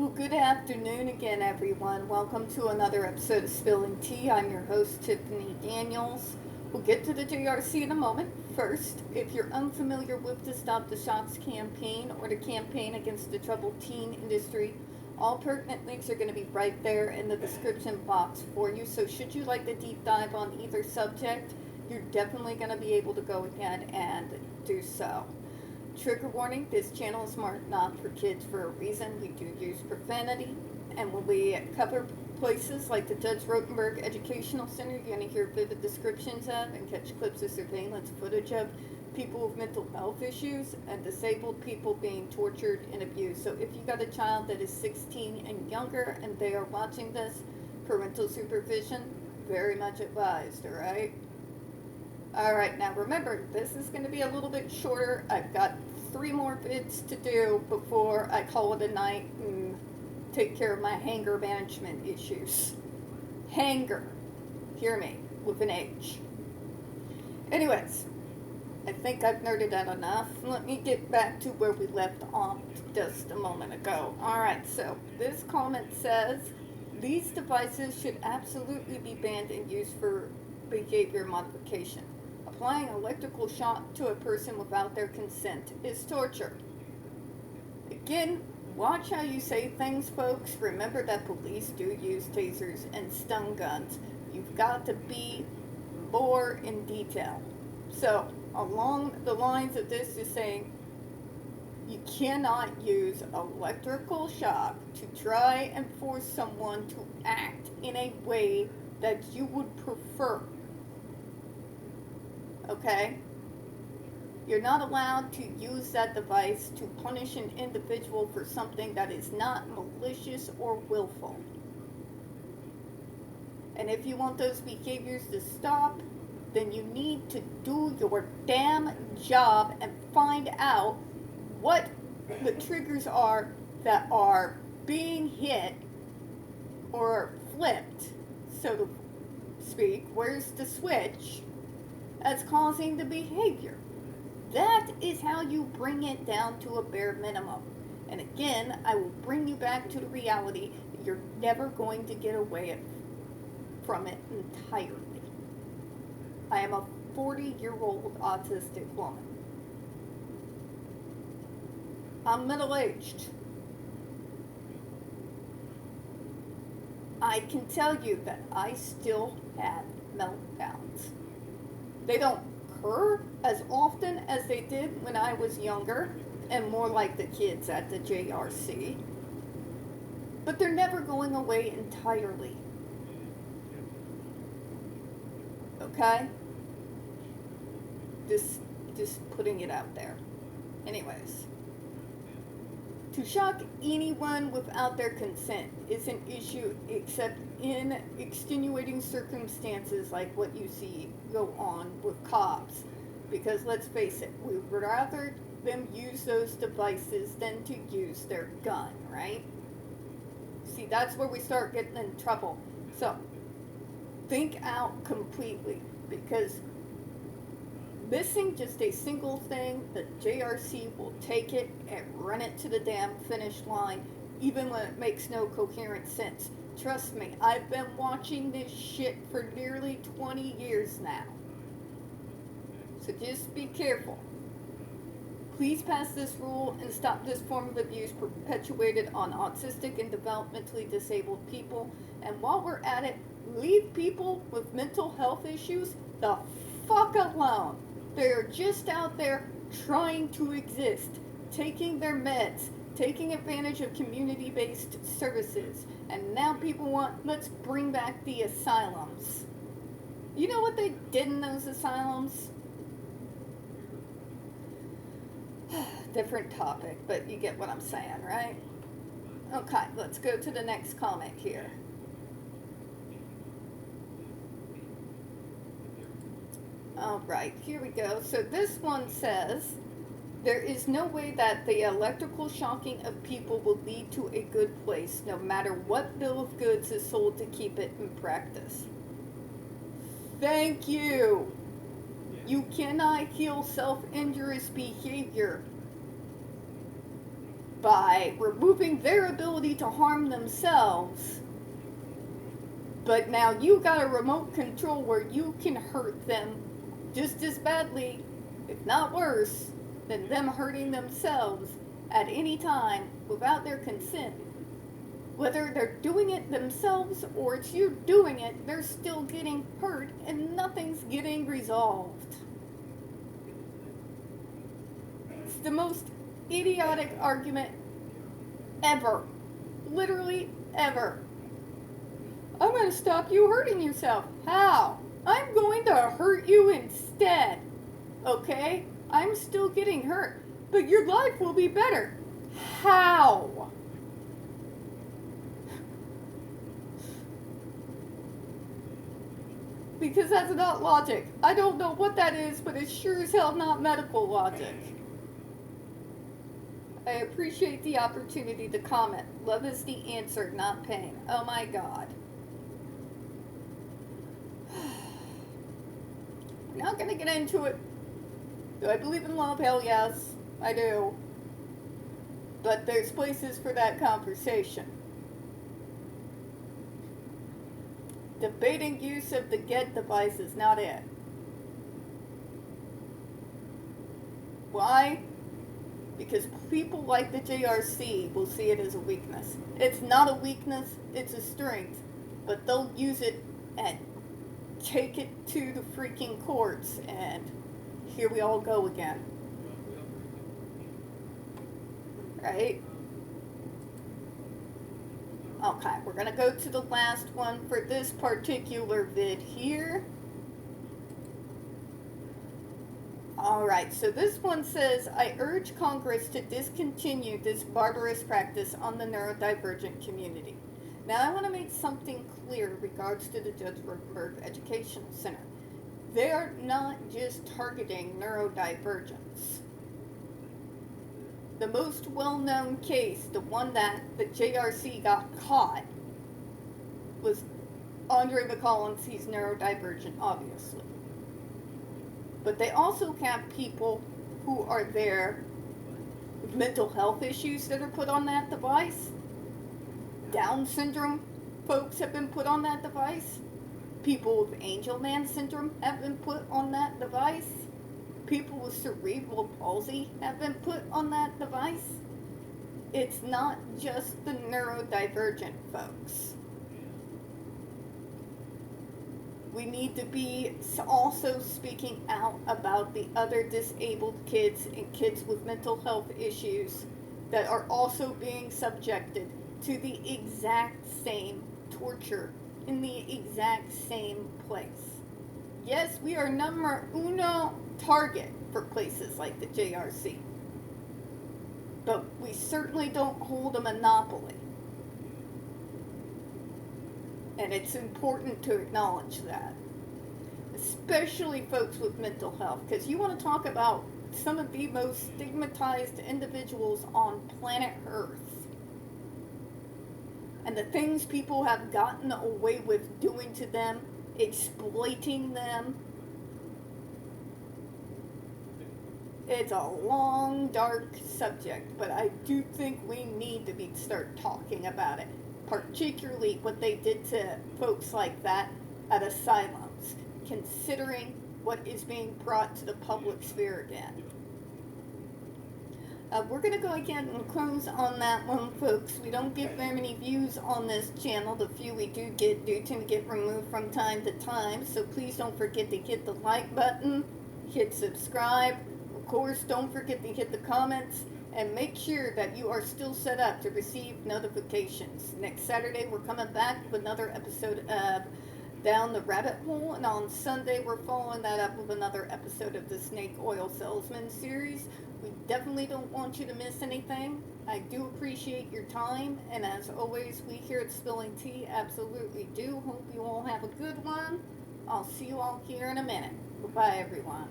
Well, good afternoon again, everyone. Welcome to another episode of Spilling Tea. I'm your host, Tiffany Daniels. We'll get to the JRC in a moment. First, if you're unfamiliar with the Stop the Shots campaign or the campaign against the troubled teen industry, all pertinent links are going to be right there in the description box for you. So, should you like to deep dive on either subject, you're definitely going to be able to go ahead and do so. Trigger warning, this channel is marked not for kids for a reason. We do use profanity, and when we cover places like the Judge Rotenberg Educational Center, you're going to hear vivid descriptions of and catch clips of surveillance footage of people with mental health issues and disabled people being tortured and abused. So if you got a child that is 16 and younger and they are watching this, parental supervision, very much advised, alright? Alright, now remember, this is going to be a little bit shorter. I've got 3 more vids to do before I call it a night and take care of my hanger management issues. Hanger. Hear me, with an H. Anyways, I think I've nerded out enough. Let me get back to where we left off just a moment ago. Alright, so this comment says, these devices should absolutely be banned and used for behavior modification. Applying electrical shock to a person without their consent is torture. Again, watch how you say things, folks. Remember that police do use tasers and stun guns. You've got to be more in detail. So, along the lines of this is saying, you cannot use electrical shock to try and force someone to act in a way that you would prefer. Okay? You're not allowed to use that device to punish an individual for something that is not malicious or willful. And if you want those behaviors to stop, then you need to do your damn job and find out what the triggers are that are being hit or flipped, so to speak. Where's the switch that's causing the behavior? That is how you bring it down to a bare minimum. And again, I will bring you back to the reality that you're never going to get away from it entirely. I am a 40-year-old autistic woman. I'm middle-aged. I can tell you that I still have meltdowns. They don't occur as often as they did when I was younger and more like the kids at the JRC, but they're never going away entirely. Okay? Just putting it out there. Anyways, to shock anyone without their consent is an issue except in extenuating circumstances like what you see go on with cops. Because let's face it, we would rather them use those devices than to use their gun, right? See, that's where we start getting in trouble. So, think out completely, because missing just a single thing, the JRC will take it and run it to the damn finish line, even when it makes no coherent sense. Trust me, I've been watching this shit for nearly 20 years now. So just be careful. Please pass this rule and stop this form of abuse perpetuated on autistic and developmentally disabled people. And while we're at it, leave people with mental health issues the fuck alone. They're just out there trying to exist, taking their meds, taking advantage of community-based services. And now people want, let's bring back the asylums. You know what they did in those asylums? Different topic, but you get what I'm saying, right? Okay, let's go to the next comment here. Alright, here we go. So this one says, there is no way that the electrical shocking of people will lead to a good place, no matter what bill of goods is sold to keep it in practice. Thank you! You cannot heal self-injurious behavior. by removing their ability to harm themselves. But now you got a remote control where you can hurt them just as badly, if not worse, than them hurting themselves at any time without their consent. Whether they're doing it themselves or it's you doing it, they're still getting hurt and nothing's getting resolved. It's the most idiotic argument ever. Literally ever. I'm going to stop you hurting yourself. How? I'm going to hurt you instead. Okay? I'm still getting hurt, but your life will be better. How? Because that's not logic. I don't know what that is, but it's sure as hell not medical logic. I appreciate the opportunity to comment. Love is the answer, not pain. Oh my God. I'm not going to get into it. Do I believe in love? Hell yes, I do. But there's places for that conversation. Debating use of the GED device is not it. Why? Because people like the JRC will see it as a weakness. It's not a weakness, it's a strength. But they'll use it and take it to the freaking courts, and here we all go again. Right? Okay, we're gonna go to the last one for this particular vid here. Alright, so this one says, I urge Congress to discontinue this barbarous practice on the neurodivergent community. Now I want to make something clear in regards to the Judge Rotenberg Educational Center. They are not just targeting neurodivergence. The most well-known case, the one that the JRC got caught, was Andre McCollins. He's neurodivergent, obviously. But they also have people who are there with mental health issues that are put on that device. Down syndrome folks have been put on that device. People with Angelman syndrome have been put on that device. People with cerebral palsy have been put on that device. It's not just the neurodivergent folks. We need to be also speaking out about the other disabled kids and kids with mental health issues that are also being subjected to the exact same torture in the exact same place. Yes, we are number uno target for places like the JRC, but we certainly don't hold a monopoly. And it's important to acknowledge that, especially folks with mental health, because you want to talk about some of the most stigmatized individuals on planet Earth and the things people have gotten away with doing to them, exploiting them. It's a long, dark subject, but I do think we need to start talking about it, particularly what they did to folks like that at asylums, considering what is being brought to the public sphere again. We're going to go again and close on that one, folks. We don't get very many views on this channel. The few we do get do tend to get removed from time to time, so please don't forget to hit the like button, hit subscribe. Of course, don't forget to hit the comments, and make sure that you are still set up to receive notifications. Next Saturday, we're coming back with another episode of Down the Rabbit Hole, and on Sunday, we're following that up with another episode of the Snake Oil Salesman series. We definitely don't want you to miss anything. I do appreciate your time, and as always, we here at Spilling Tea absolutely do hope you all have a good one. I'll see you all here in a minute. Goodbye, everyone.